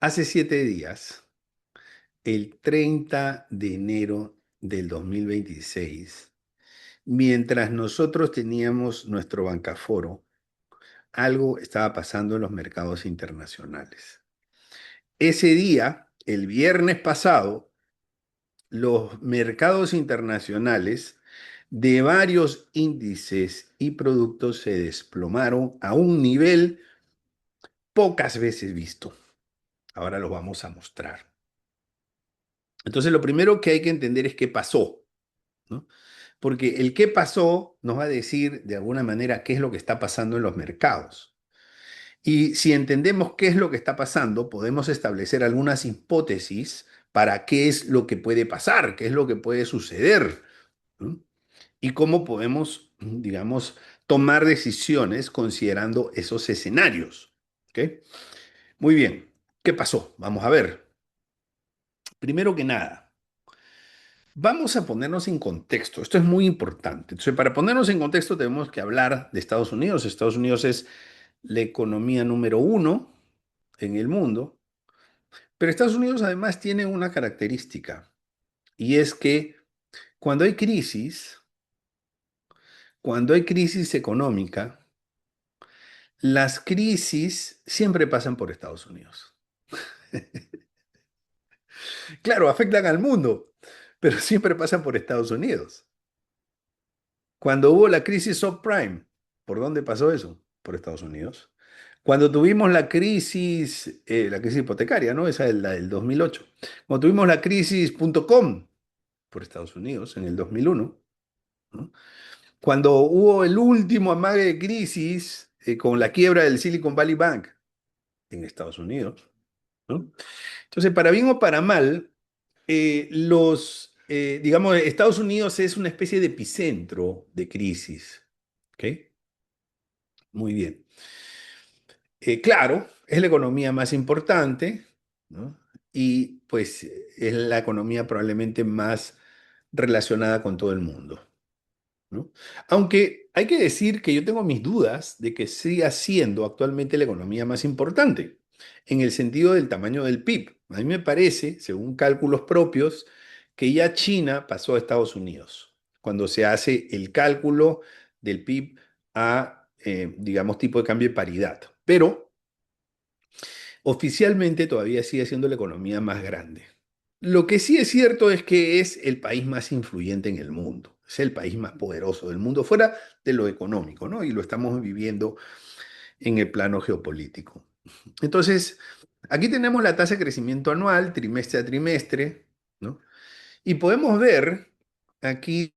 Hace 7 días, el 30 de enero del 2026, mientras nosotros teníamos nuestro bancaforo, algo estaba pasando en los mercados internacionales. Ese día, el viernes pasado, los mercados internacionales de varios índices y productos se desplomaron a un nivel pocas veces visto. Ahora lo vamos a mostrar. Entonces, lo primero que hay que entender es qué pasó, ¿no? Porque el qué pasó nos va a decir de alguna manera qué es lo que está pasando en los mercados. Y si entendemos qué es lo que está pasando, podemos establecer algunas hipótesis para qué es lo que puede pasar, qué es lo que puede suceder, ¿no? Y cómo podemos, digamos, tomar decisiones considerando esos escenarios. ¿Ok? Muy bien. ¿Qué pasó? Vamos a ver. Primero que nada, vamos a ponernos en contexto. Esto es muy importante. Entonces, para ponernos en contexto, tenemos que hablar de Estados Unidos. Estados Unidos es la economía número uno en el mundo. Pero Estados Unidos además tiene una característica, y es que cuando hay crisis, cuando hay crisis económica, las crisis siempre pasan por Estados Unidos. Claro, afectan al mundo, pero siempre pasan por Estados Unidos. Cuando hubo la crisis subprime, ¿por dónde pasó eso? Por Estados Unidos. Cuando tuvimos la crisis hipotecaria, ¿no? Esa es la del 2008. Cuando tuvimos la crisis .com, por Estados Unidos, en el 2001, ¿no? Cuando hubo el último amague de crisis con la quiebra del Silicon Valley Bank, en Estados Unidos, ¿no? Entonces, para bien o para mal, digamos, Estados Unidos es una especie de epicentro de crisis. ¿Ok? Muy bien. Claro, es la economía más importante, ¿no? Y pues es la economía probablemente más relacionada con todo el mundo, ¿no? Aunque hay que decir que yo tengo mis dudas de que siga siendo actualmente la economía más importante, en el sentido del tamaño del PIB. A mí me parece, según cálculos propios, que ya China pasó a Estados Unidos, cuando se hace el cálculo del PIB a, digamos, tipo de cambio de paridad. Pero oficialmente todavía sigue siendo la economía más grande. Lo que sí es cierto es que es el país más influyente en el mundo, es el país más poderoso del mundo, fuera de lo económico, ¿no? Y lo estamos viviendo en el plano geopolítico. Entonces, aquí tenemos la tasa de crecimiento anual, trimestre a trimestre, ¿no? Y podemos ver aquí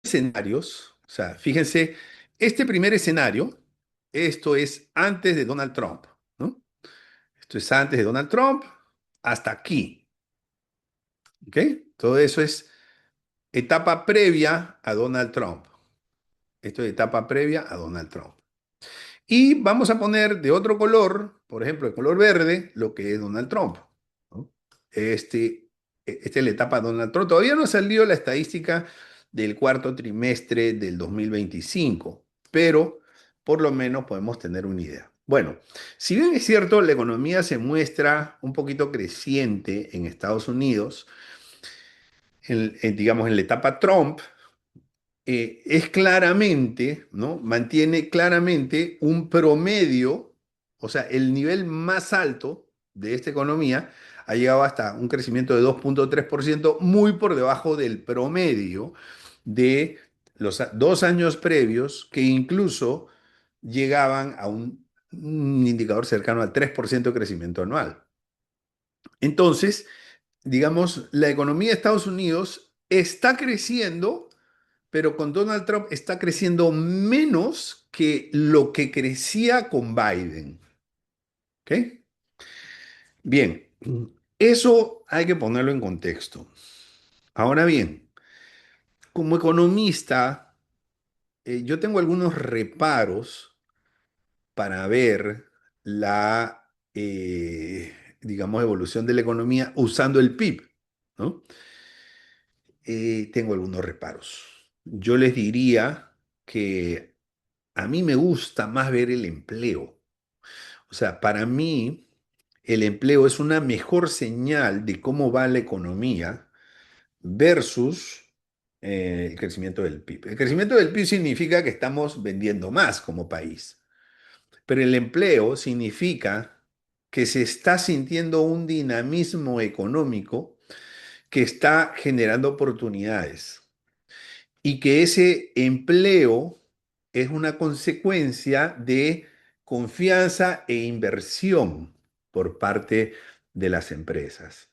escenarios, o sea, fíjense, este primer escenario, esto es antes de Donald Trump, ¿no? Esto es antes de Donald Trump hasta aquí, ¿ok? Todo eso es etapa previa a Donald Trump. Esto es etapa previa a Donald Trump. Y vamos a poner de otro color, por ejemplo, de color verde, lo que es Donald Trump, ¿no? Esta es la etapa de Donald Trump. Todavía no ha salido la estadística del cuarto trimestre del 2025, pero por lo menos podemos tener una idea. Bueno, si bien es cierto, la economía se muestra un poquito creciente en Estados Unidos, digamos en la etapa Trump, es claramente, ¿no? Mantiene claramente un promedio, o sea, el nivel más alto de esta economía ha llegado hasta un crecimiento de 2,3%, muy por debajo del promedio de los 2 años previos, que incluso llegaban a un indicador cercano al 3% de crecimiento anual. Entonces, digamos, la economía de Estados Unidos está creciendo, pero con Donald Trump está creciendo menos que lo que crecía con Biden. ¿Ok? Bien, eso hay que ponerlo en contexto. Ahora bien, como economista, yo tengo algunos reparos para ver digamos, evolución de la economía usando el PIB, ¿no? Tengo algunos reparos. Yo les diría que a mí me gusta más ver el empleo. O sea, para mí, el empleo es una mejor señal de cómo va la economía versus el crecimiento del PIB. El crecimiento del PIB significa que estamos vendiendo más como país, pero el empleo significa que se está sintiendo un dinamismo económico que está generando oportunidades y que ese empleo es una consecuencia de confianza e inversión por parte de las empresas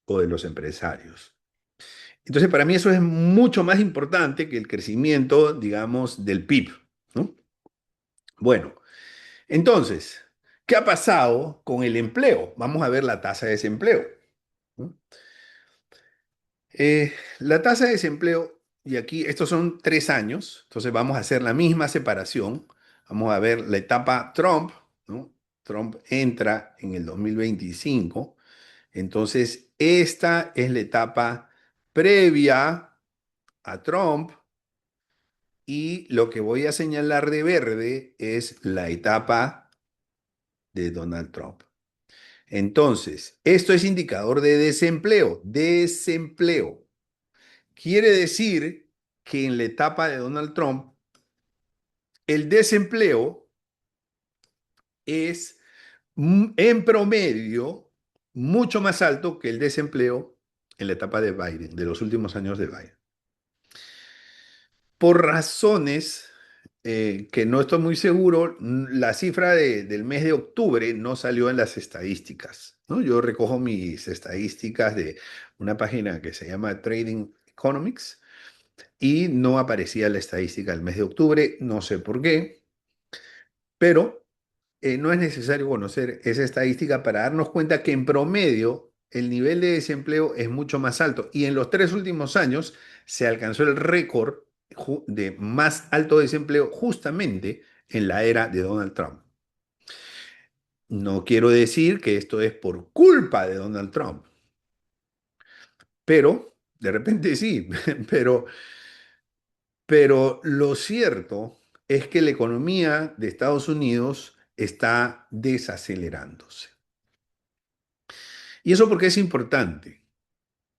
o de los empresarios. Entonces, para mí eso es mucho más importante que el crecimiento, digamos, del PIB, ¿no? Bueno, entonces, ¿qué ha pasado con el empleo? Vamos a ver la tasa de desempleo, ¿no? La tasa de desempleo, y aquí estos son 3 años, entonces vamos a hacer la misma separación. Vamos a ver la etapa Trump, ¿no? Trump entra en el 2025, entonces esta es la etapa previa a Trump y lo que voy a señalar de verde es la etapa de Donald Trump. Entonces, esto es indicador de desempleo, desempleo. Quiere decir que en la etapa de Donald Trump, el desempleo es en promedio mucho más alto que el desempleo en la etapa de Biden, de los últimos años de Biden. Por razones que no estoy muy seguro, la cifra del mes de octubre no salió en las estadísticas, ¿no? Yo recojo mis estadísticas de una página que se llama Trading Economics y no aparecía la estadística del mes de octubre, no sé por qué, pero no es necesario conocer esa estadística para darnos cuenta que en promedio el nivel de desempleo es mucho más alto y en los 3 últimos años se alcanzó el récord de más alto desempleo justamente en la era de Donald Trump. No quiero decir que esto es por culpa de Donald Trump, pero de repente sí, pero lo cierto es que la economía de Estados Unidos está desacelerándose. ¿Y eso por qué es importante?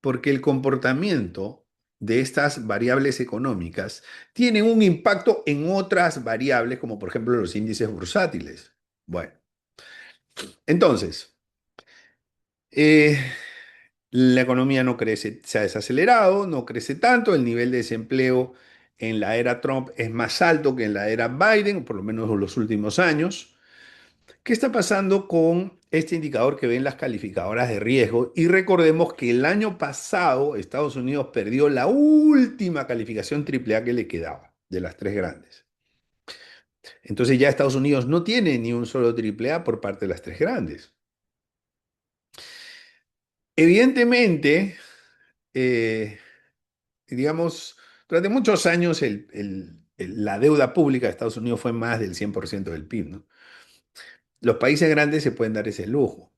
Porque el comportamiento de estas variables económicas tiene un impacto en otras variables, como por ejemplo los índices bursátiles. Bueno, entonces, eh, la economía no crece, se ha desacelerado, no crece tanto, el nivel de desempleo en la era Trump es más alto que en la era Biden, por lo menos en los últimos años. ¿Qué está pasando con este indicador que ven las calificadoras de riesgo? Y recordemos que el año pasado Estados Unidos perdió la última calificación AAA que le quedaba de las tres grandes. Entonces ya Estados Unidos no tiene ni un solo AAA por parte de las tres grandes. Evidentemente, eh, digamos, durante muchos años la deuda pública de Estados Unidos fue más del 100% del PIB, ¿no? Los países grandes se pueden dar ese lujo,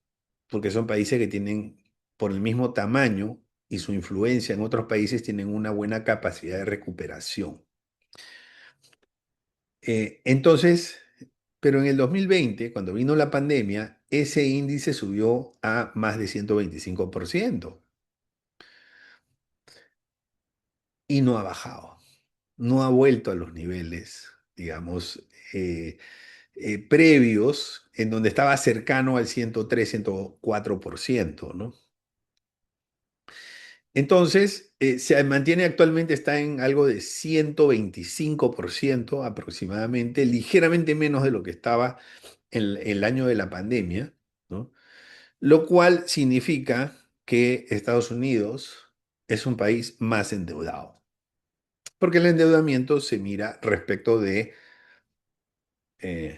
porque son países que tienen, por el mismo tamaño y su influencia en otros países, tienen una buena capacidad de recuperación. Entonces, pero en el 2020, cuando vino la pandemia, ese índice subió a más de 125% y no ha bajado, no ha vuelto a los niveles, digamos, previos, en donde estaba cercano al 103, 104%, ¿no? Entonces, se mantiene actualmente, está en algo de 125% aproximadamente, ligeramente menos de lo que estaba en el año de la pandemia, ¿no? Lo cual significa que Estados Unidos es un país más endeudado, porque el endeudamiento se mira respecto de, eh,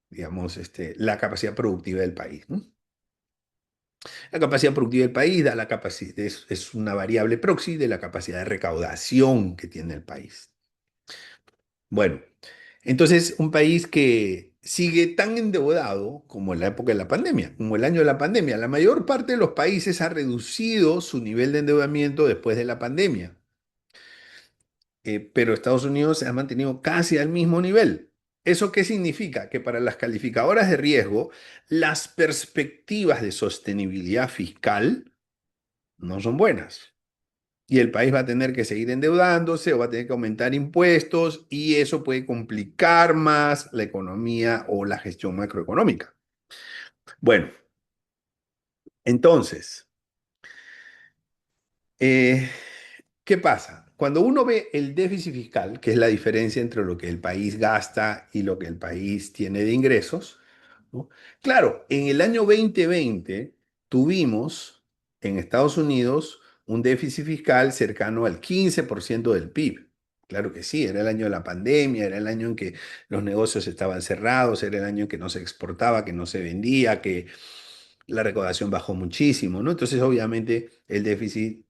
digamos, la capacidad productiva del país, ¿no? La capacidad productiva del país da la capacidad, es una variable proxy de la capacidad de recaudación que tiene el país. Bueno, entonces un país que sigue tan endeudado como en la época de la pandemia, como el año de la pandemia. La mayor parte de los países ha reducido su nivel de endeudamiento después de la pandemia, pero Estados Unidos se ha mantenido casi al mismo nivel. ¿Eso qué significa? Que para las calificadoras de riesgo, las perspectivas de sostenibilidad fiscal no son buenas. Y el país va a tener que seguir endeudándose o va a tener que aumentar impuestos y eso puede complicar más la economía o la gestión macroeconómica. Bueno, entonces, eh, ¿qué pasa? Cuando uno ve el déficit fiscal, que es la diferencia entre lo que el país gasta y lo que el país tiene de ingresos, ¿no? Claro, en el año 2020 tuvimos en Estados Unidos un déficit fiscal cercano al 15% del PIB. Claro que sí, era el año de la pandemia, era el año en que los negocios estaban cerrados, era el año en que no se exportaba, que no se vendía, que la recaudación bajó muchísimo, ¿no? Entonces, obviamente, el déficit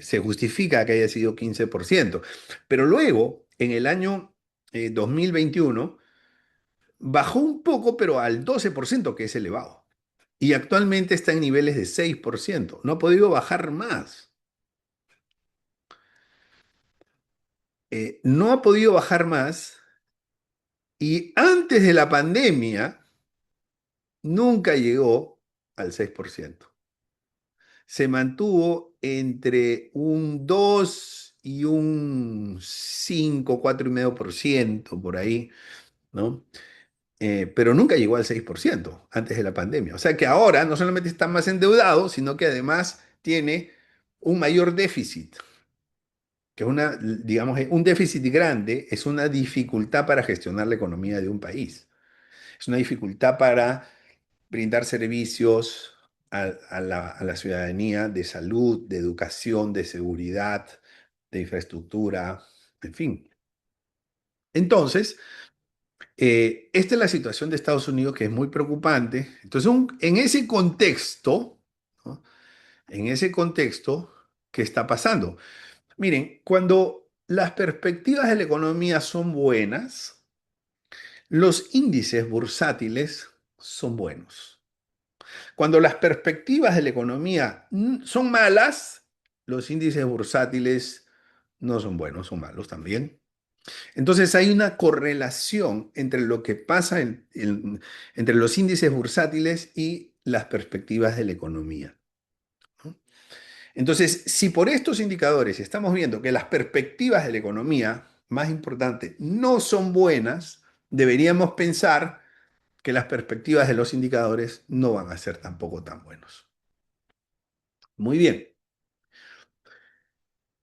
se justifica que haya sido 15%. Pero luego, en el año 2021, bajó un poco, pero al 12%, que es elevado. Y actualmente está en niveles de 6%. No ha podido bajar más. No ha podido bajar más. Y antes de la pandemia, nunca llegó al 6%. Se mantuvo entre un 2 y un 5, 4,5% por ahí, ¿no? Pero nunca llegó al 6% antes de la pandemia. O sea que ahora no solamente está más endeudado, sino que además tiene un mayor déficit, que es una, digamos, un déficit grande es una dificultad para gestionar la economía de un país. Es una dificultad para brindar servicios a la ciudadanía de salud, de educación, de seguridad, de infraestructura, en fin. Entonces, esta es la situación de Estados Unidos que es muy preocupante. Entonces, en ese contexto, ¿no? En ese contexto, ¿qué está pasando? Miren, cuando las perspectivas de la economía son buenas, los índices bursátiles son buenos. Cuando las perspectivas de la economía son malas, los índices bursátiles no son buenos, son malos también. Entonces hay una correlación entre lo que pasa entre los índices bursátiles y las perspectivas de la economía, ¿no? Entonces, si por estos indicadores estamos viendo que las perspectivas de la economía, más importante, no son buenas, deberíamos pensar que las perspectivas de los indicadores no van a ser tampoco tan buenos. Muy bien.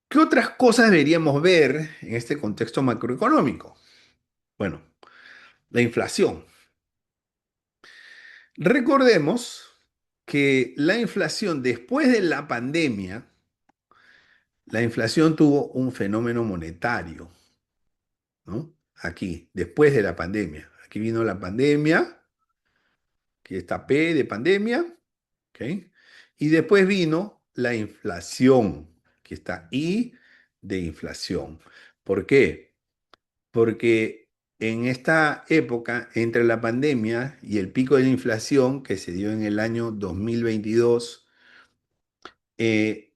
¿Qué otras cosas deberíamos ver en este contexto macroeconómico? Bueno, la inflación. Recordemos que la inflación después de la pandemia, la inflación tuvo un fenómeno monetario, ¿no? Aquí, después de la pandemia. Aquí vino la pandemia, que está P de pandemia, ¿ok? Y después vino la inflación, que está I de inflación. ¿Por qué? Porque en esta época, entre la pandemia y el pico de la inflación que se dio en el año 2022, eh,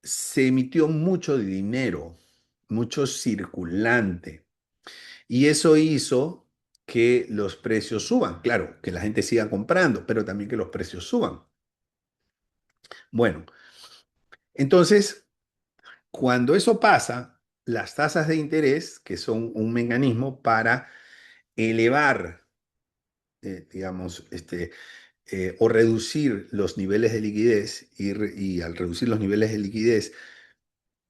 se emitió mucho dinero, mucho circulante, y eso hizo que los precios suban. Claro, que la gente siga comprando, pero también que los precios suban. Bueno, entonces, cuando eso pasa, las tasas de interés, que son un mecanismo para elevar, digamos, o reducir los niveles de liquidez y al reducir los niveles de liquidez,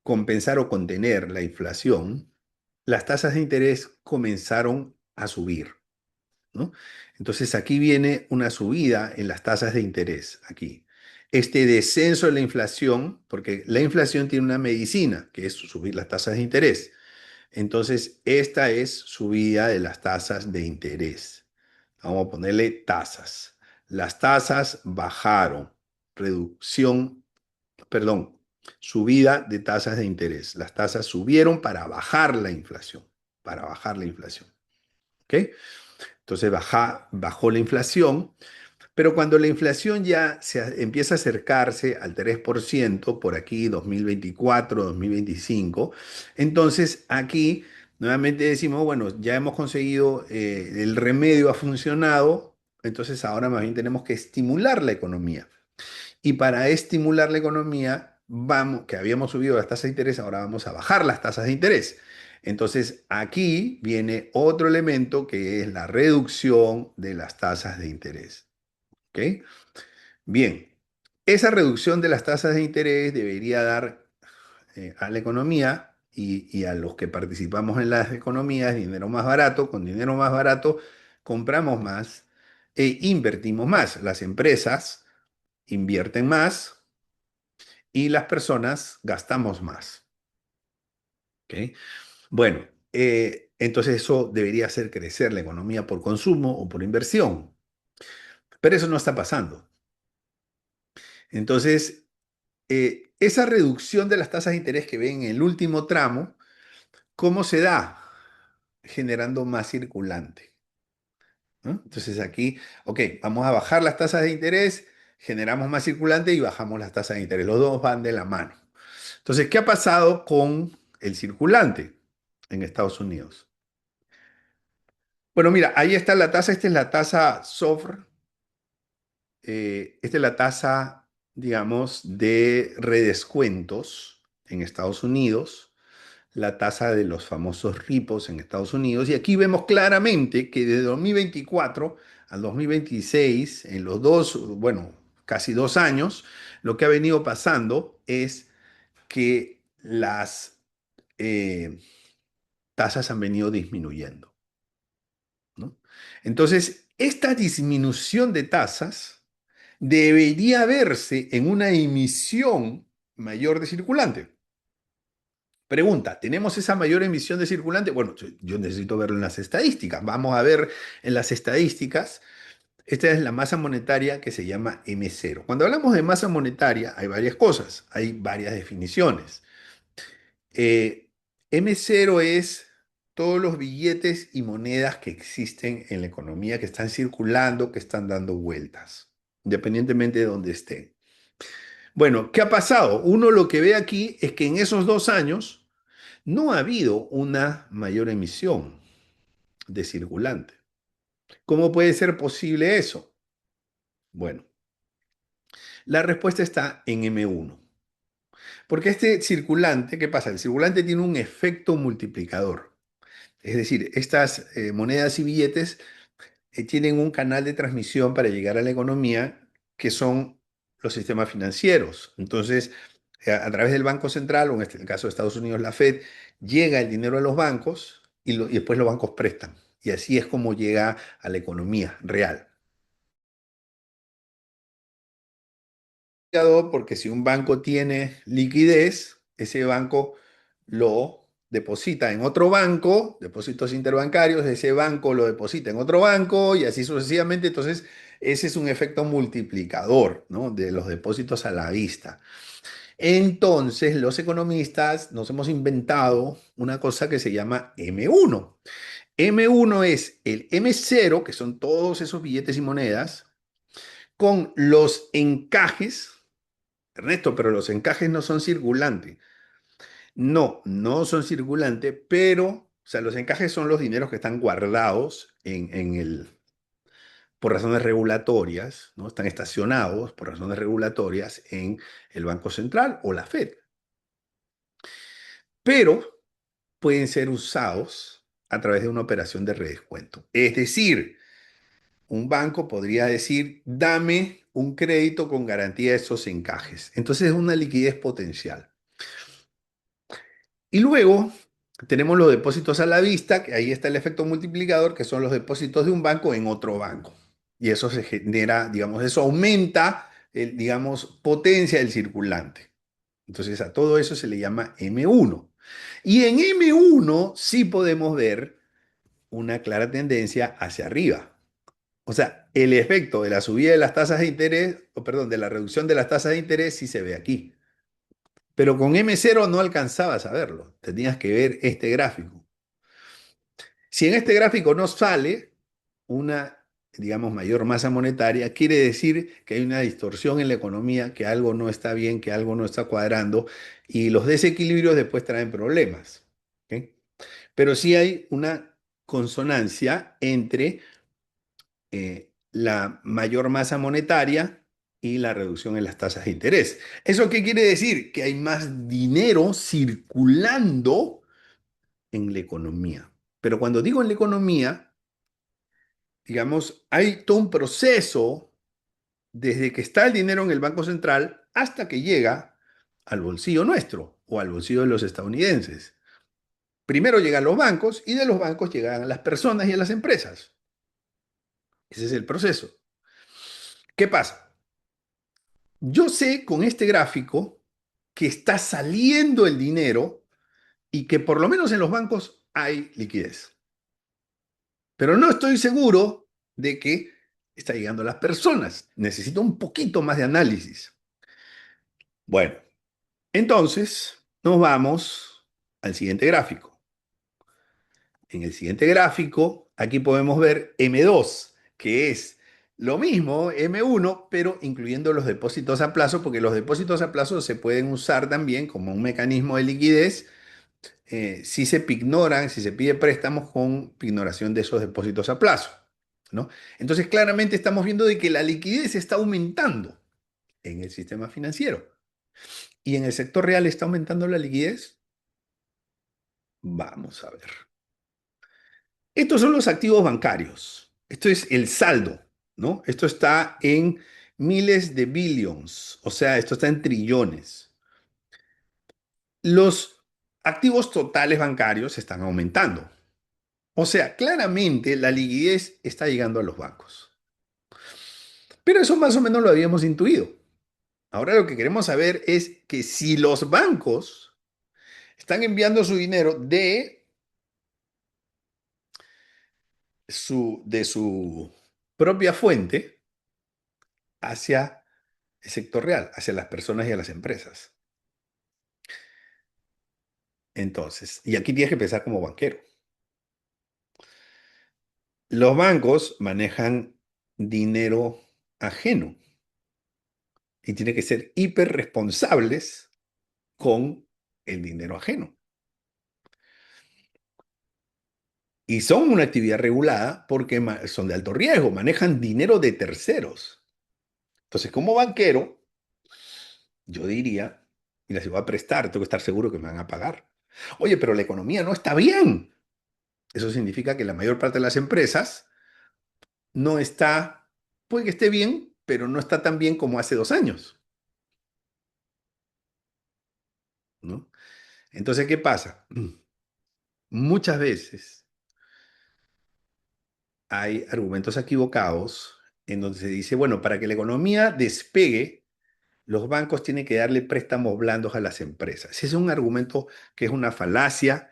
compensar o contener la inflación, las tasas de interés comenzaron a subir, ¿no? Entonces aquí viene una subida en las tasas de interés, aquí. Este descenso de la inflación, porque la inflación tiene una medicina, que es subir las tasas de interés. Entonces, esta es subida de las tasas de interés. Vamos a ponerle tasas. Las tasas bajaron. Reducción, perdón, subida de tasas de interés. Las tasas subieron para bajar la inflación. Para bajar la inflación. ¿Ok? Entonces bajó la inflación, pero cuando la inflación ya empieza a acercarse al 3% por aquí, 2024, 2025, entonces aquí nuevamente decimos, bueno, ya hemos conseguido, el remedio ha funcionado, entonces ahora más bien tenemos que estimular la economía. Y para estimular la economía, vamos, que habíamos subido las tasas de interés, ahora vamos a bajar las tasas de interés. Entonces, aquí viene otro elemento que es la reducción de las tasas de interés. ¿Ok? Bien, esa reducción de las tasas de interés debería dar, a la economía y a los que participamos en las economías dinero más barato. Con dinero más barato compramos más e invertimos más. Las empresas invierten más y las personas gastamos más. ¿Ok? Bueno, entonces eso debería hacer crecer la economía por consumo o por inversión, pero eso no está pasando. Entonces, esa reducción de las tasas de interés que ven en el último tramo, ¿cómo se da? Generando más circulante, ¿no? Entonces aquí, ok, vamos a bajar las tasas de interés, generamos más circulante y bajamos las tasas de interés. Los dos van de la mano. Entonces, ¿qué ha pasado con el circulante en Estados Unidos? Bueno, mira, ahí está la tasa, esta es la tasa SOFR, esta es la tasa, digamos, de redescuentos en Estados Unidos, la tasa de los famosos repos en Estados Unidos, y aquí vemos claramente que de 2024 al 2026, en los dos, bueno, casi 2 años, lo que ha venido pasando es que las eh, tasas han venido disminuyendo, ¿no? Entonces, esta disminución de tasas debería verse en una emisión mayor de circulante. Pregunta, ¿tenemos esa mayor emisión de circulante? Bueno, yo necesito verlo en las estadísticas. Vamos a ver en las estadísticas. Esta es la masa monetaria que se llama M0. Cuando hablamos de masa monetaria, hay varias cosas, hay varias definiciones. M0 es todos los billetes y monedas que existen en la economía, que están circulando, que están dando vueltas, independientemente de dónde estén. Bueno, ¿qué ha pasado? Uno lo que ve aquí es que en esos 2 años no ha habido una mayor emisión de circulante. ¿Cómo puede ser posible eso? Bueno, la respuesta está en M1. Porque este circulante, ¿qué pasa? El circulante tiene un efecto multiplicador. Es decir, estas, monedas y billetes, tienen un canal de transmisión para llegar a la economía que son los sistemas financieros. Entonces, a través del Banco Central, o en el caso de Estados Unidos, la Fed, llega el dinero a los bancos y después los bancos prestan. Y así es como llega a la economía real. Porque si un banco tiene liquidez, ese banco lo deposita en otro banco, depósitos interbancarios, ese banco lo deposita en otro banco y así sucesivamente. Entonces, ese es un efecto multiplicador, ¿no? De los depósitos a la vista. Entonces, los economistas nos hemos inventado una cosa que se llama M1. M1 es el M0, que son todos esos billetes y monedas, con los encajes. Ernesto, pero los encajes no son circulantes. No, no son circulantes, pero, o sea, los encajes son los dineros que están guardados por razones regulatorias, ¿no? Están estacionados por razones regulatorias en el Banco Central o la Fed, pero pueden ser usados a través de una operación de redescuento. Es decir, un banco podría decir, dame un crédito con garantía de esos encajes. Entonces es una liquidez potencial. Y luego tenemos los depósitos a la vista, que ahí está el efecto multiplicador, que son los depósitos de un banco en otro banco. Y eso se genera, digamos, eso aumenta, digamos, potencia del circulante. Entonces a todo eso se le llama M1. Y en M1 sí podemos ver una clara tendencia hacia arriba. O sea, el efecto de la subida de las tasas de interés, o perdón, de la reducción de las tasas de interés sí se ve aquí. Pero con M0 no alcanzabas a verlo. Tenías que ver este gráfico. Si en este gráfico no sale una, digamos, mayor masa monetaria, quiere decir que hay una distorsión en la economía, que algo no está bien, que algo no está cuadrando, y los desequilibrios después traen problemas. ¿Ok? pero sí hay una consonancia entre la mayor masa monetaria y la reducción en las tasas de interés. ¿Eso qué quiere decir? Que hay más dinero circulando en la economía. Pero cuando digo en la economía, digamos, hay todo un proceso desde que está el dinero en el Banco Central hasta que llega al bolsillo nuestro o al bolsillo de los estadounidenses. Primero llegan los bancos y de los bancos llegan a las personas y a las empresas. Ese es el proceso. ¿Qué pasa? Yo sé con este gráfico que está saliendo el dinero y que por lo menos en los bancos hay liquidez. Pero no estoy seguro de que está llegando a las personas. Necesito un poquito más de análisis. Bueno, entonces nos vamos al siguiente gráfico. En el siguiente gráfico, aquí podemos ver M2, que es lo mismo M1, pero incluyendo los depósitos a plazo, porque los depósitos a plazo se pueden usar también como un mecanismo de liquidez si se pignoran, si se pide préstamos con pignoración de esos depósitos a plazo, ¿no? Entonces, claramente estamos viendo de que la liquidez está aumentando en el sistema financiero. ¿Y en el sector real está aumentando la liquidez? Vamos a ver. Estos son los activos bancarios. Esto es el saldo, ¿no? Esto está en miles de billions, o sea, esto está en trillones. Los activos totales bancarios están aumentando. O sea, claramente la liquidez está llegando a los bancos. Pero eso más o menos lo habíamos intuido. Ahora lo que queremos saber es que si los bancos están enviando su dinero de su propia fuente hacia el sector real, hacia las personas y a las empresas. Entonces, y aquí tienes que pensar como banquero. Los bancos manejan dinero ajeno y tienen que ser hiper responsables con el dinero ajeno. Y son una actividad regulada porque son de alto riesgo, manejan dinero de terceros. Entonces, como banquero, yo diría, mira, si voy a prestar, tengo que estar seguro que me van a pagar. Oye, pero la economía no está bien. Eso significa que la mayor parte de las empresas no está, puede que esté bien, pero no está tan bien como hace 2 años, ¿no? Entonces, ¿qué pasa? Muchas veces hay argumentos equivocados en donde se dice, bueno, para que la economía despegue, los bancos tienen que darle préstamos blandos a las empresas. Ese es un argumento que es una falacia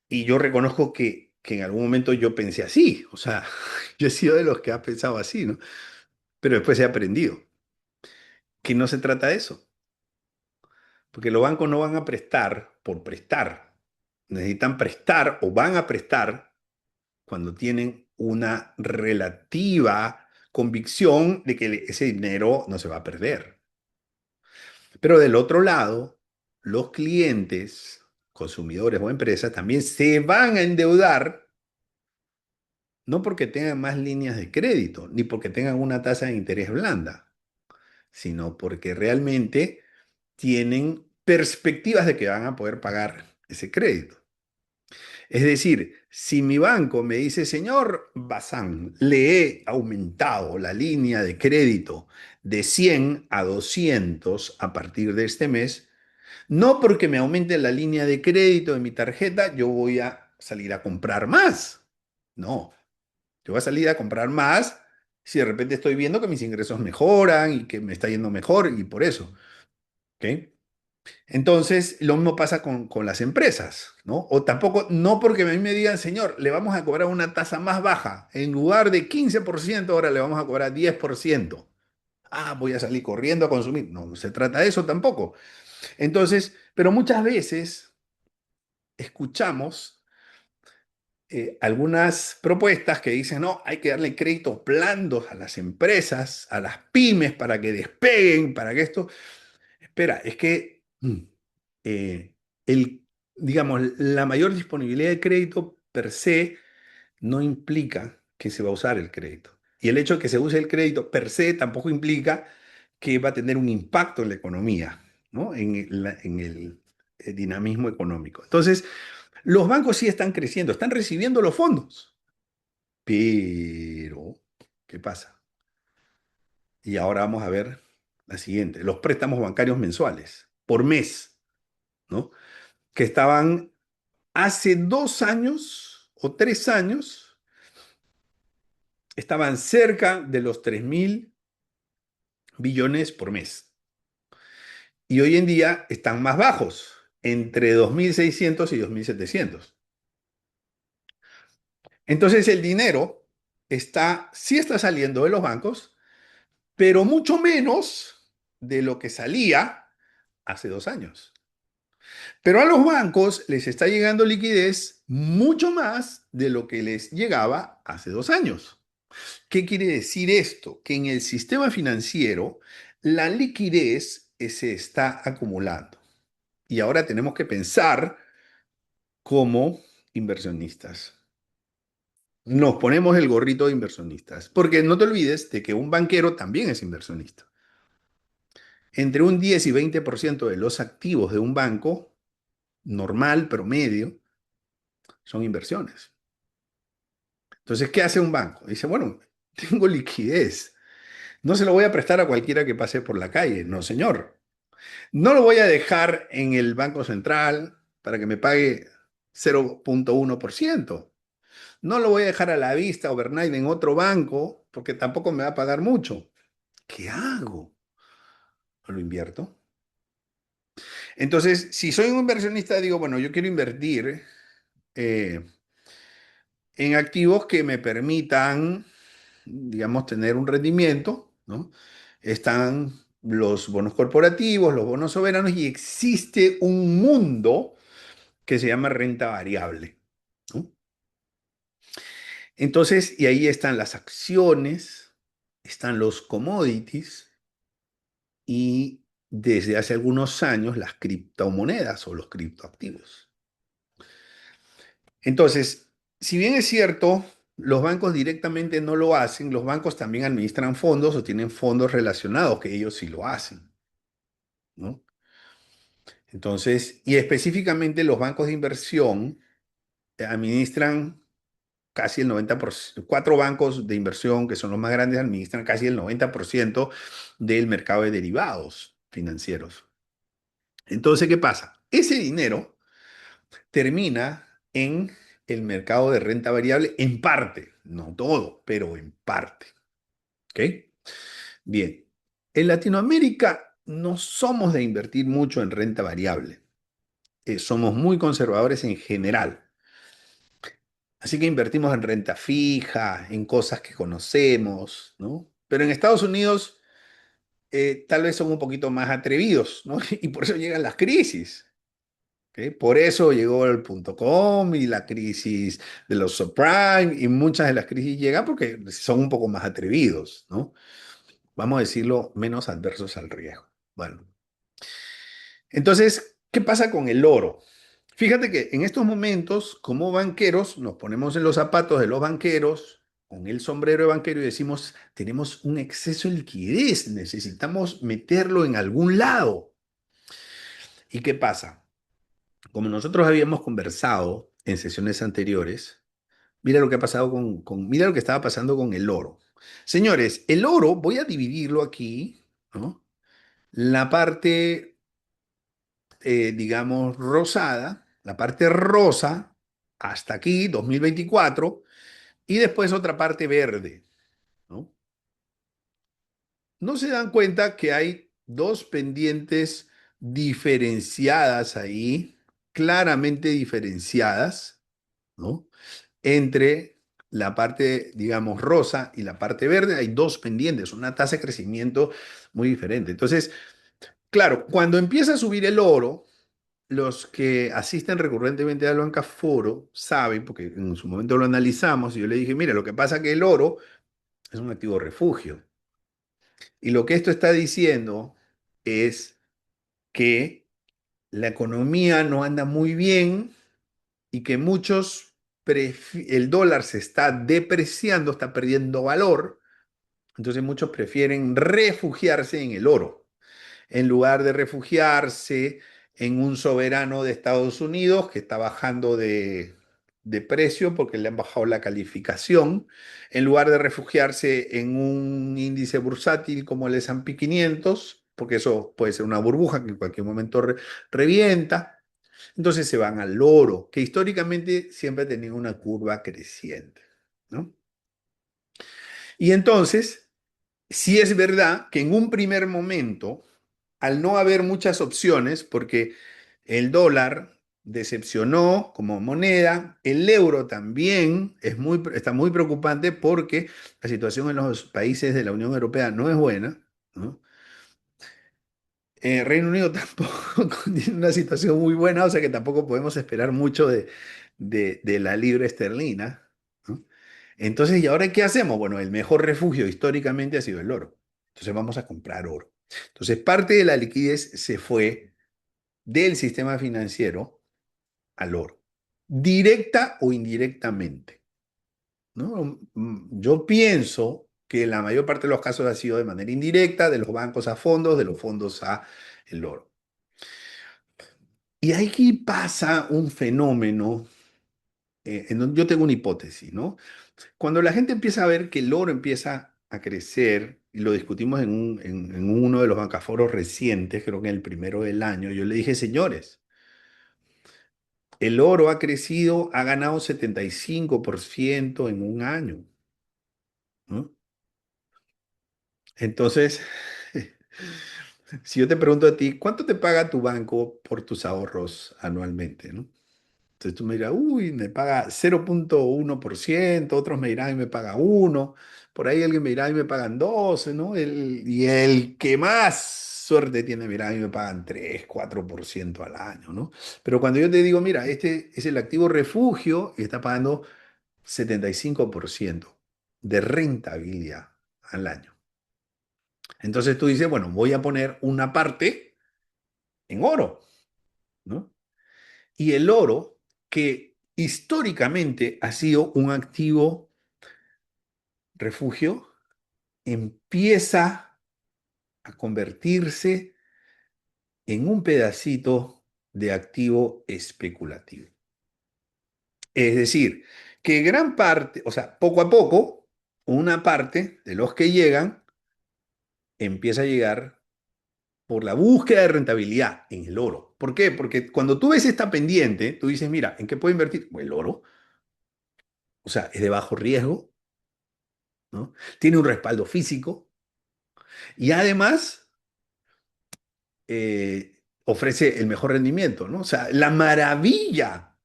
y yo reconozco que en algún momento yo pensé así, o sea, yo he sido de los que ha pensado así, ¿no? Pero después he aprendido que no se trata de eso, porque los bancos no van a prestar por prestar, necesitan prestar o van a prestar cuando tienen una relativa convicción de que ese dinero no se va a perder. Pero del otro lado, los clientes, consumidores o empresas también se van a endeudar, no porque tengan más líneas de crédito, ni porque tengan una tasa de interés blanda, sino porque realmente tienen perspectivas de que van a poder pagar ese crédito. Es decir, si mi banco me dice, señor Bazán, le he aumentado la línea de crédito de 100 a 200 a partir de este mes, no porque me aumente la línea de crédito de mi tarjeta, yo voy a salir a comprar más. No, yo voy a salir a comprar más si de repente estoy viendo que mis ingresos mejoran y que me está yendo mejor y por eso. ¿Ok? Entonces, lo mismo pasa con las empresas, ¿no? O tampoco, no porque a mí me digan, señor, le vamos a cobrar una tasa más baja. En lugar de 15%, ahora le vamos a cobrar 10%. Ah, voy a salir corriendo a consumir. No, no se trata de eso tampoco. Entonces, pero muchas veces escuchamos algunas propuestas que dicen, no, hay que darle créditos blandos a las empresas, a las pymes para que despeguen, para que esto... Espera, es que el digamos, la mayor disponibilidad de crédito per se no implica que se va a usar el crédito. Y el hecho de que se use el crédito per se tampoco implica que va a tener un impacto en la economía, ¿no? En el dinamismo económico. Entonces, los bancos sí están creciendo, están recibiendo los fondos, pero, ¿qué pasa? Y ahora vamos a ver la siguiente, los préstamos bancarios mensuales por mes, ¿no? Que estaban hace 2 años o 3 años, estaban cerca de los 3.000 billones por mes. Y hoy en día están más bajos, entre 2.600 y 2.700. Entonces el dinero sí está saliendo de los bancos, pero mucho menos de lo que salía hace 2 años. Pero a los bancos les está llegando liquidez mucho más de lo que les llegaba hace 2 años. ¿Qué quiere decir esto? Que en el sistema financiero la liquidez se está acumulando. Y ahora tenemos que pensar como inversionistas. Nos ponemos el gorrito de inversionistas, porque no te olvides de que un banquero también es inversionista. Entre un 10 y 20% de los activos de un banco normal, promedio, son inversiones. Entonces, ¿qué hace un banco? Dice, bueno, tengo liquidez. No se lo voy a prestar a cualquiera que pase por la calle. No, señor. No lo voy a dejar en el Banco Central para que me pague 0,1%. No lo voy a dejar a la vista overnight en otro banco porque tampoco me va a pagar mucho. ¿Qué hago? Lo invierto. Entonces, si soy un inversionista, digo, bueno, yo quiero invertir eh, en activos que me permitan, digamos, tener un rendimiento, ¿no? Están los bonos corporativos, los bonos soberanos y existe un mundo que se llama renta variable, ¿no? Entonces, y ahí están las acciones, están los commodities y desde hace algunos años las criptomonedas o los criptoactivos. Entonces, si bien es cierto, los bancos directamente no lo hacen, los bancos también administran fondos o tienen fondos relacionados que ellos sí lo hacen, ¿no? Entonces, y específicamente los bancos de inversión administran casi el 90%, cuatro bancos de inversión que son los más grandes administran casi el 90% del mercado de derivados financieros. Entonces, ¿qué pasa? Ese dinero termina en el mercado de renta variable en parte, no todo, pero en parte. ¿Ok? Bien. En Latinoamérica no somos de invertir mucho en renta variable. Somos muy conservadores en general. Así que invertimos en renta fija, en cosas que conocemos, ¿no? Pero en Estados Unidos tal vez son un poquito más atrevidos, ¿no? Y por eso llegan las crisis. ¿Ok? Por eso llegó el punto com y la crisis de los subprime y muchas de las crisis llegan porque son un poco más atrevidos, ¿no? Vamos a decirlo, menos adversos al riesgo. Bueno, entonces, ¿qué pasa con el oro? Fíjate que en estos momentos, como banqueros, nos ponemos en los zapatos de los banqueros, con el sombrero de banquero y decimos, tenemos un exceso de liquidez, necesitamos meterlo en algún lado. ¿Y qué pasa? Como nosotros habíamos conversado en sesiones anteriores, mira lo que ha pasado mira lo que estaba pasando con el oro. Señores, el oro, voy a dividirlo aquí, ¿no? La parte, digamos, rosada, la parte rosa, hasta aquí, 2024, y después otra parte verde, ¿no? No se dan cuenta que hay dos pendientes diferenciadas ahí, claramente diferenciadas, ¿no? Entre la parte, digamos, rosa y la parte verde, hay dos pendientes, una tasa de crecimiento muy diferente. Entonces, claro, cuando empieza a subir el oro, los que asisten recurrentemente al Banca Foro saben, porque en su momento lo analizamos, y yo le dije, mira, lo que pasa es que el oro es un activo refugio. Y lo que esto está diciendo es que la economía no anda muy bien y que el dólar se está depreciando, está perdiendo valor, entonces muchos prefieren refugiarse en el oro en lugar de refugiarse en un soberano de Estados Unidos que está bajando de precio porque le han bajado la calificación, en lugar de refugiarse en un índice bursátil como el S&P 500, porque eso puede ser una burbuja que en cualquier momento revienta. Entonces se van al oro, que históricamente siempre ha tenido una curva creciente, ¿no? Y entonces, sí es verdad que en un primer momento, al no haber muchas opciones, porque el dólar decepcionó como moneda, el euro también está muy preocupante porque la situación en los países de la Unión Europea no es buena, ¿no? Reino Unido tampoco tiene una situación muy buena, o sea que tampoco podemos esperar mucho de la libra esterlina, ¿no? Entonces, ¿y ahora qué hacemos? Bueno, el mejor refugio históricamente ha sido el oro. Entonces vamos a comprar oro. Entonces, parte de la liquidez se fue del sistema financiero al oro, directa o indirectamente, ¿no? Yo pienso que la mayor parte de los casos ha sido de manera indirecta, de los bancos a fondos, de los fondos a el oro. Y aquí pasa un fenómeno, en donde yo tengo una hipótesis, ¿no? Cuando la gente empieza a ver que el oro empieza a crecer, y lo discutimos en uno de los bancaforos recientes, creo que en el primero del año, yo le dije, señores, el oro ha crecido, ha ganado 75% en un año, ¿no? Entonces, si yo te pregunto a ti, ¿cuánto te paga tu banco por tus ahorros anualmente, ¿no? Entonces tú me dirás, uy, me paga 0,1%, otros me dirán y me paga 1, por ahí alguien me dirá y me pagan 12, ¿no? Y el que más suerte tiene, mira, y me pagan 3, 4% al año, ¿no? Pero cuando yo te digo, mira, este es el activo refugio y está pagando 75% de rentabilidad al año. Entonces tú dices, bueno, voy a poner una parte en oro, ¿no? Y el oro, que históricamente ha sido un activo refugio, empieza a convertirse en un pedacito de activo especulativo. Es decir, que gran parte, o sea, poco a poco, una parte de los que llegan empieza a llegar por la búsqueda de rentabilidad en el oro. ¿Por qué? Porque cuando tú ves esta pendiente, tú dices, mira, ¿en qué puedo invertir? Bueno, el oro, o sea, es de bajo riesgo, ¿no? Tiene un respaldo físico y además ofrece el mejor rendimiento, ¿no? O sea, la maravilla,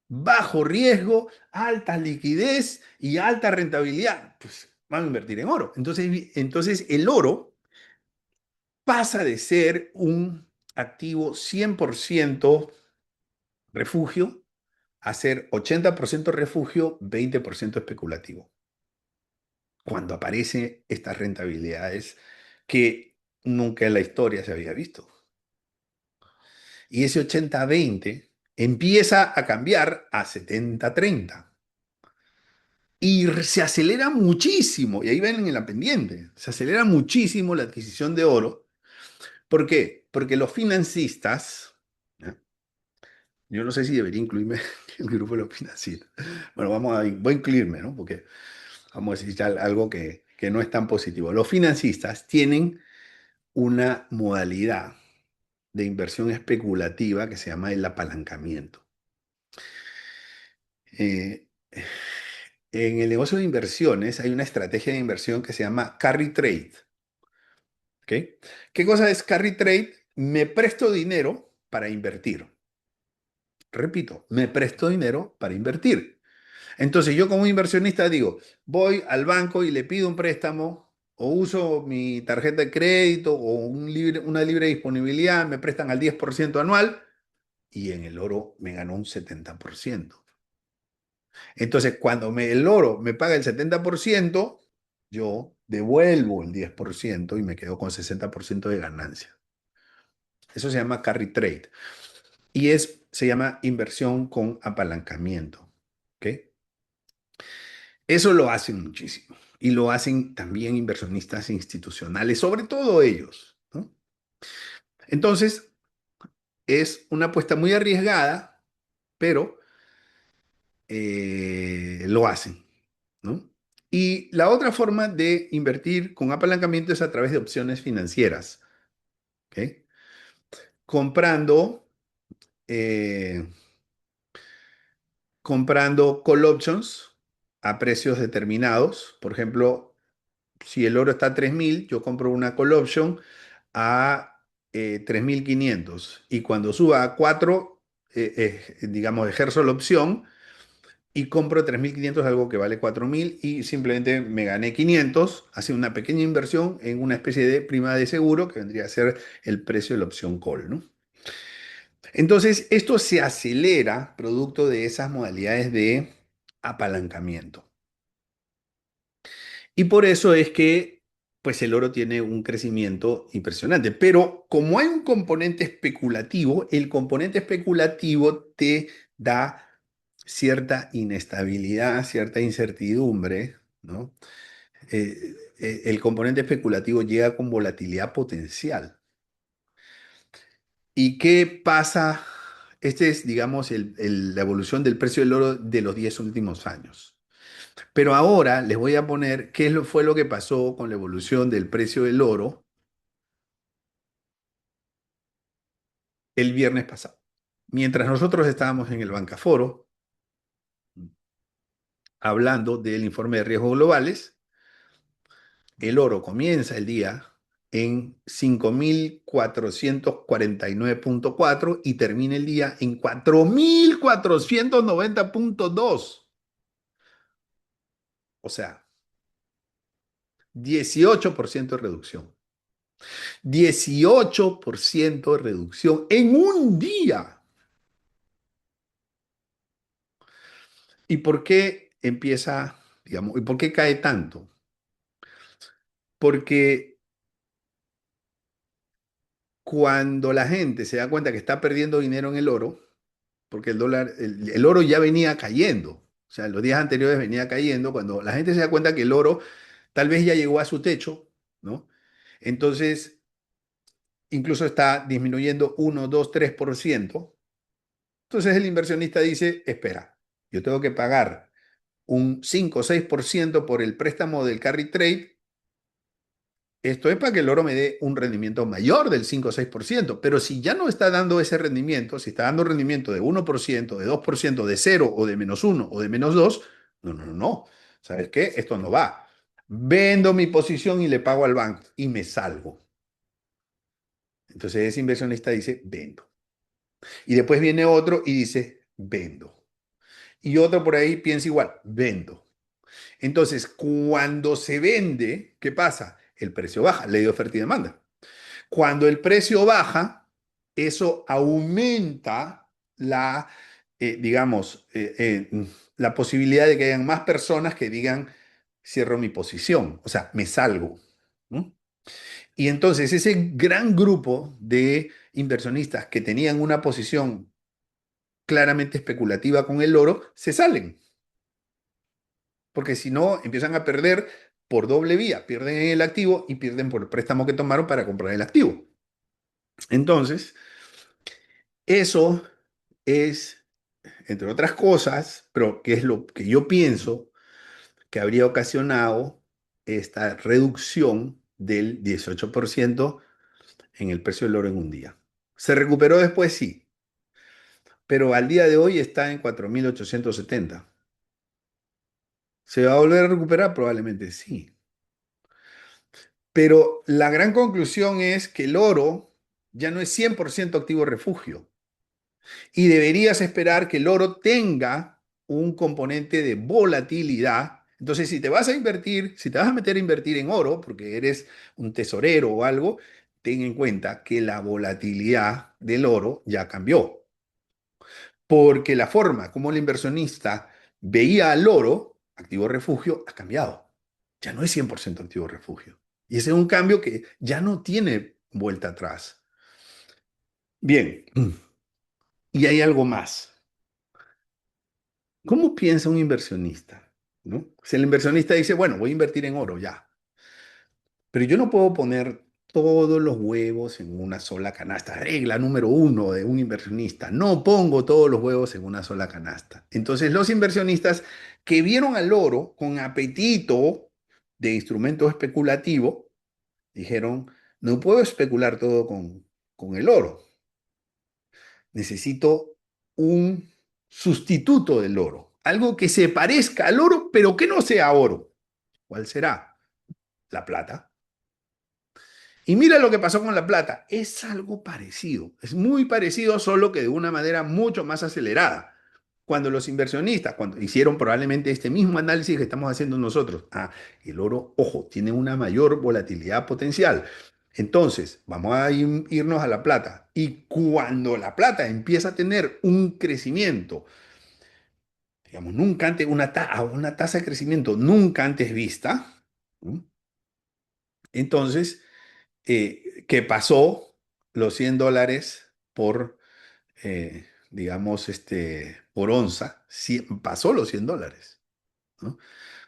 bajo riesgo, alta liquidez y alta rentabilidad, pues van a invertir en oro. Entonces el oro pasa de ser un activo 100% refugio a ser 80% refugio, 20% especulativo. Cuando aparecen estas rentabilidades que nunca en la historia se había visto. Y ese 80-20 empieza a cambiar a 70-30. Y se acelera muchísimo, y ahí ven en la pendiente, se acelera muchísimo la adquisición de oro. ¿Por qué? Porque los financistas, ¿eh? Yo no sé si debería incluirme en el grupo de los financieros. Bueno, voy a incluirme, ¿no? Porque vamos a decir algo que no es tan positivo. Los financistas tienen una modalidad de inversión especulativa que se llama el apalancamiento. Eh, en el negocio de inversiones hay una estrategia de inversión que se llama carry trade. ¿Ok? ¿Qué cosa es carry trade? Me presto dinero para invertir. Repito, me presto dinero para invertir. Entonces yo como inversionista digo, voy al banco y le pido un préstamo o uso mi tarjeta de crédito o una libre disponibilidad, me prestan al 10% anual y en el oro me ganó un 70%. Entonces cuando el oro me paga el 70%, yo devuelvo el 10% y me quedo con 60% de ganancia. Eso se llama carry trade. se llama inversión con apalancamiento. ¿Ok? Eso lo hacen muchísimo. Y lo hacen también inversionistas institucionales, sobre todo ellos, ¿no? Entonces, es una apuesta muy arriesgada, pero lo hacen, ¿no? Y la otra forma de invertir con apalancamiento es a través de opciones financieras, ¿ok? Comprando, eh, comprando call options a precios determinados. Por ejemplo, si el oro está a 3.000, yo compro una call option a 3.500 y cuando suba a 4, digamos, ejerzo la opción y compro 3.500, algo que vale 4.000 y simplemente me gané 500, hace una pequeña inversión en una especie de prima de seguro que vendría a ser el precio de la opción call, ¿no? Entonces, esto se acelera producto de esas modalidades de apalancamiento. Y por eso es que pues el oro tiene un crecimiento impresionante. Pero como hay un componente especulativo, el componente especulativo te da cierta inestabilidad, cierta incertidumbre, ¿no? El componente especulativo llega con volatilidad potencial. ¿Y qué pasa? Este es, digamos, la evolución del precio del oro de los 10 últimos años. Pero ahora les voy a poner fue lo que pasó con la evolución del precio del oro el viernes pasado. Mientras nosotros estábamos en el Bancaforo hablando del informe de riesgos globales, el oro comienza el día en 5.449,4 y termina el día en 4.490,2. O sea, 18% de reducción. 18% de reducción en un día. ¿Y por qué empieza, digamos, y por qué cae tanto? Porque cuando la gente se da cuenta que está perdiendo dinero en el oro, porque el dólar, el oro ya venía cayendo, o sea, los días anteriores venía cayendo, cuando la gente se da cuenta que el oro tal vez ya llegó a su techo, ¿no? Entonces, incluso está disminuyendo 1, 2, 3%. Entonces el inversionista dice, espera, yo tengo que pagar un 5 o 6% por el préstamo del carry trade. Esto es para que el oro me dé un rendimiento mayor del 5 o 6%, pero si ya no está dando ese rendimiento, si está dando rendimiento de 1%, de 2%, de cero o de -1 o de -2, no, no, no, no. ¿Sabes qué? Esto no va. Vendo mi posición y le pago al banco y me salgo. Entonces ese inversionista dice, vendo. Y después viene otro y dice, vendo. Y otro por ahí piensa igual, vendo. Entonces, cuando se vende, ¿qué pasa? El precio baja, ley de oferta y demanda. Cuando el precio baja, eso aumenta digamos, la posibilidad de que hayan más personas que digan, cierro mi posición, o sea, me salgo, ¿no? Y entonces ese gran grupo de inversionistas que tenían una posición claramente especulativa con el oro, se salen, porque si no, empiezan a perder por doble vía, pierden en el activo y pierden por el préstamo que tomaron para comprar el activo. Entonces, eso es, entre otras cosas, pero que es lo que yo pienso que habría ocasionado esta reducción del 18% en el precio del oro en un día. ¿Se recuperó después? Sí, pero al día de hoy está en 4.870. ¿Se va a volver a recuperar? Probablemente sí. Pero la gran conclusión es que el oro ya no es 100% activo refugio. Y deberías esperar que el oro tenga un componente de volatilidad. Entonces, si te vas a invertir, si te vas a meter a invertir en oro, porque eres un tesorero o algo, ten en cuenta que la volatilidad del oro ya cambió. Porque la forma como el inversionista veía al oro, activo refugio, ha cambiado. Ya no es 100% activo refugio. Y ese es un cambio que ya no tiene vuelta atrás. Bien, Y hay algo más. ¿Cómo piensa un inversionista? ¿No? Si el inversionista dice, bueno, voy a invertir en oro, ya, pero yo no puedo poner todos los huevos en una sola canasta. Regla número uno de un inversionista, no pongo todos los huevos en una sola canasta. Entonces los inversionistas que vieron al oro con apetito de instrumento especulativo, dijeron, no puedo especular todo con el oro, necesito un sustituto del oro, algo que se parezca al oro, pero que no sea oro. ¿Cuál será? La plata. Y mira lo que pasó con la plata. Es algo parecido, es muy parecido, solo que de una manera mucho más acelerada. Cuando los inversionistas, cuando hicieron probablemente este mismo análisis que estamos haciendo nosotros, el oro, ojo, tiene una mayor volatilidad potencial. Entonces, vamos a irnos a la plata. Y cuando la plata empieza a tener un crecimiento, digamos, nunca antes, una tasa de crecimiento nunca antes vista, ¿no? Entonces, que pasó los $100 por, digamos, por onza, pasó los $100, ¿no?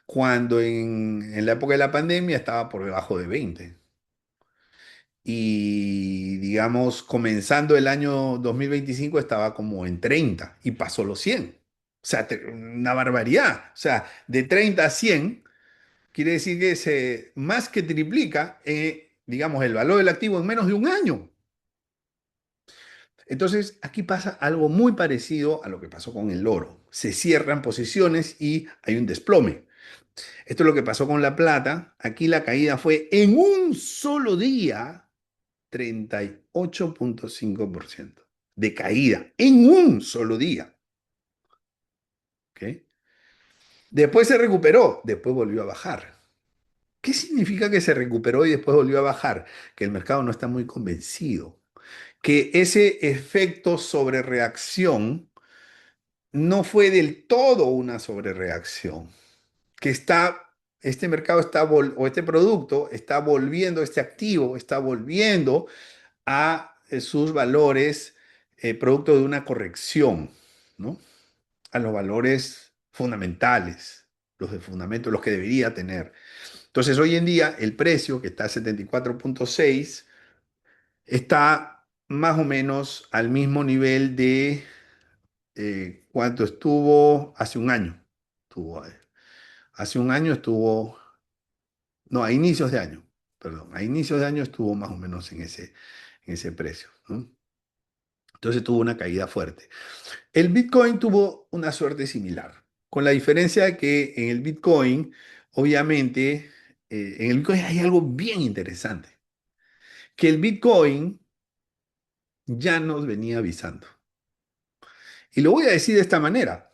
Cuando en la época de la pandemia estaba por debajo de 20. Y, digamos, comenzando el año 2025 estaba como en 30 y pasó los 100. O sea, una barbaridad. O sea, de 30 a 100 quiere decir que se más que triplica, digamos, el valor del activo en menos de un año. Entonces, aquí pasa algo muy parecido a lo que pasó con el oro. Se cierran posiciones y hay un desplome. Esto es lo que pasó con la plata. Aquí la caída fue en un solo día 38,5% de caída en un solo día. ¿Ok? Después se recuperó, después volvió a bajar. ¿Qué significa que se recuperó y después volvió a bajar? Que el mercado no está muy convencido. Que ese efecto sobre reacción no fue del todo una sobrereacción, que este mercado o este producto está volviendo, este activo está volviendo a sus valores, producto de una corrección, ¿no? A los valores fundamentales, los de fundamento, los que debería tener. Entonces, hoy en día, el precio, que está a 74,6, está más o menos al mismo nivel de cuánto estuvo hace un año. Hace un año estuvo, no, a inicios de año, perdón, a inicios de año estuvo más o menos en ese precio, ¿no? Entonces tuvo una caída fuerte. El Bitcoin tuvo una suerte similar, con la diferencia de que en el Bitcoin, obviamente, en el Bitcoin hay algo bien interesante, que el Bitcoin ya nos venía avisando. Y lo voy a decir de esta manera.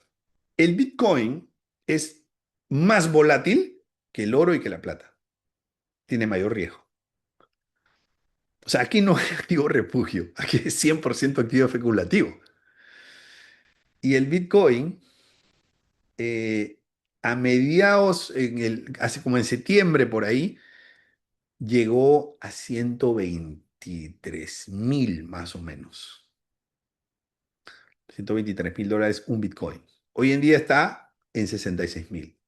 El Bitcoin es más volátil que el oro y que la plata. Tiene mayor riesgo. O sea, aquí no hay activo refugio, aquí es 100% activo especulativo. Y el Bitcoin, eh, a mediados, hace como en septiembre por ahí, llegó a 123,000 más o menos. $123,000 un Bitcoin. Hoy en día está en 66,000.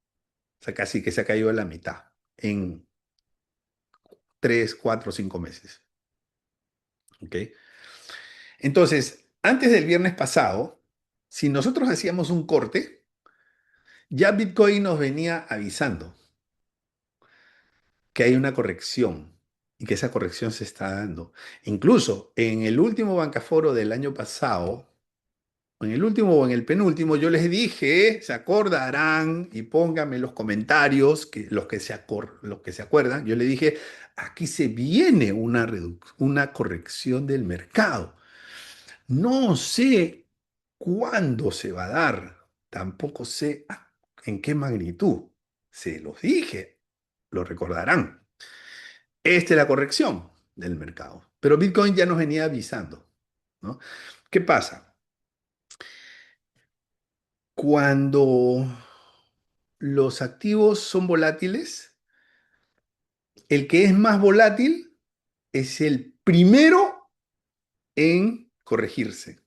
O sea, casi que se ha caído a la mitad en 3, 4, 5 meses. ¿Ok? Entonces, antes del viernes pasado, si nosotros hacíamos un corte, ya Bitcoin nos venía avisando que hay una corrección y que esa corrección se está dando. Incluso en el último Bancaforo del año pasado, en el último o en el penúltimo, yo les dije, se acordarán y pónganme en los comentarios, los que se acuerdan, yo les dije, aquí se viene una corrección del mercado. No sé cuándo se va a dar, tampoco sé en qué magnitud. Se los dije, lo recordarán. Esta es la corrección del mercado. Pero Bitcoin ya nos venía avisando, ¿no? ¿Qué pasa? Cuando los activos son volátiles, el que es más volátil es el primero en corregirse.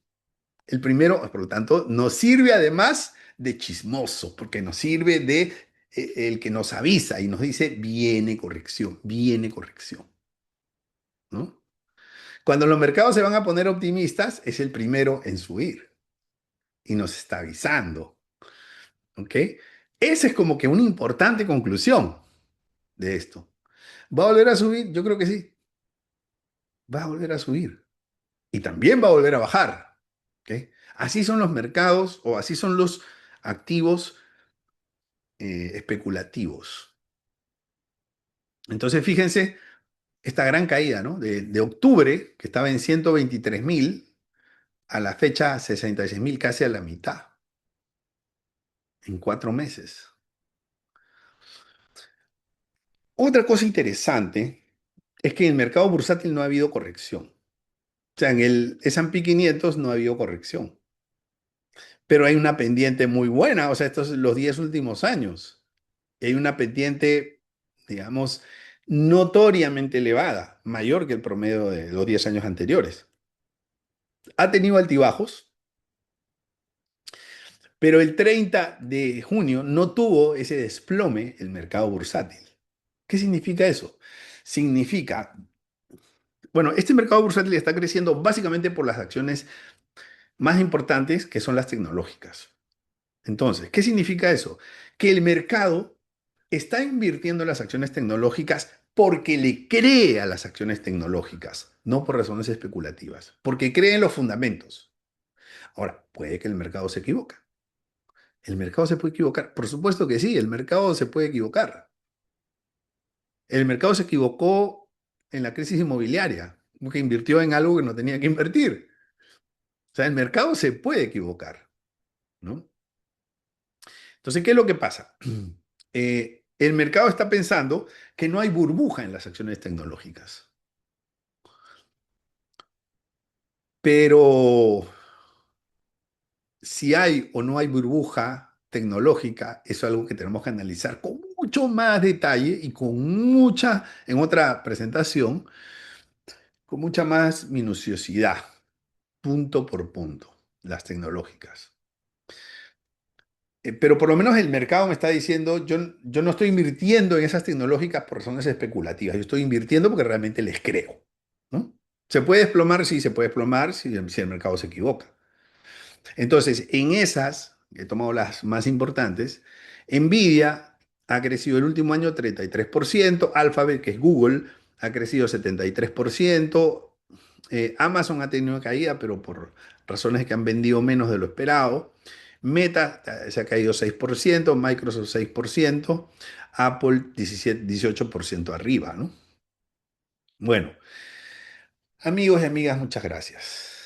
El primero, por lo tanto, nos sirve además de chismoso, porque nos sirve de el que nos avisa y nos dice, viene corrección, ¿no? Cuando los mercados se van a poner optimistas, es el primero en subir y nos está avisando, ¿ok? Esa es como que una importante conclusión de esto. ¿Va a volver a subir? Yo creo que sí, va a volver a subir y también va a volver a bajar, ¿ok? Así son los mercados o así son los activos especulativos. Entonces, fíjense esta gran caída, ¿no? De octubre, que estaba en 123.000, a la fecha 66.000, casi a la mitad, en 4 meses. Otra cosa interesante es que en el mercado bursátil no ha habido corrección. O sea, en el S&P 500 no ha habido corrección. Pero hay una pendiente muy buena, o sea, estos son los 10 últimos años. Y hay una pendiente, digamos, notoriamente elevada, mayor que el promedio de los 10 años anteriores. Ha tenido altibajos, pero el 30 de junio no tuvo ese desplome el mercado bursátil. ¿Qué significa eso? Significa, bueno, este mercado bursátil está creciendo básicamente por las acciones más importantes, que son las tecnológicas. Entonces, ¿qué significa eso? Que el mercado está invirtiendo en las acciones tecnológicas porque le cree a las acciones tecnológicas, no por razones especulativas, porque cree en los fundamentos. Ahora, puede que el mercado se equivoque. ¿El mercado se puede equivocar? Por supuesto que sí, el mercado se puede equivocar. El mercado se equivocó en la crisis inmobiliaria, porque invirtió en algo que no tenía que invertir. O sea, el mercado se puede equivocar, ¿no? Entonces, ¿qué es lo que pasa? El mercado está pensando que no hay burbuja en las acciones tecnológicas, pero si hay o no hay burbuja tecnológica, eso es algo que tenemos que analizar con mucho más detalle y con mucha, en otra presentación, con mucha más minuciosidad, punto por punto, las tecnológicas. Pero por lo menos el mercado me está diciendo, yo no estoy invirtiendo en esas tecnológicas por razones especulativas, yo estoy invirtiendo porque realmente les creo, ¿no? ¿Se puede desplomar? Sí, se puede desplomar si el mercado se equivoca. Entonces, en esas, he tomado las más importantes, Nvidia ha crecido el último año 33%, Alphabet, que es Google, ha crecido 73%, Amazon ha tenido caída, pero por razones que han vendido menos de lo esperado. Meta se ha caído 6%, Microsoft 6%, Apple 17, 18% arriba, ¿no? Bueno, amigos y amigas, muchas gracias.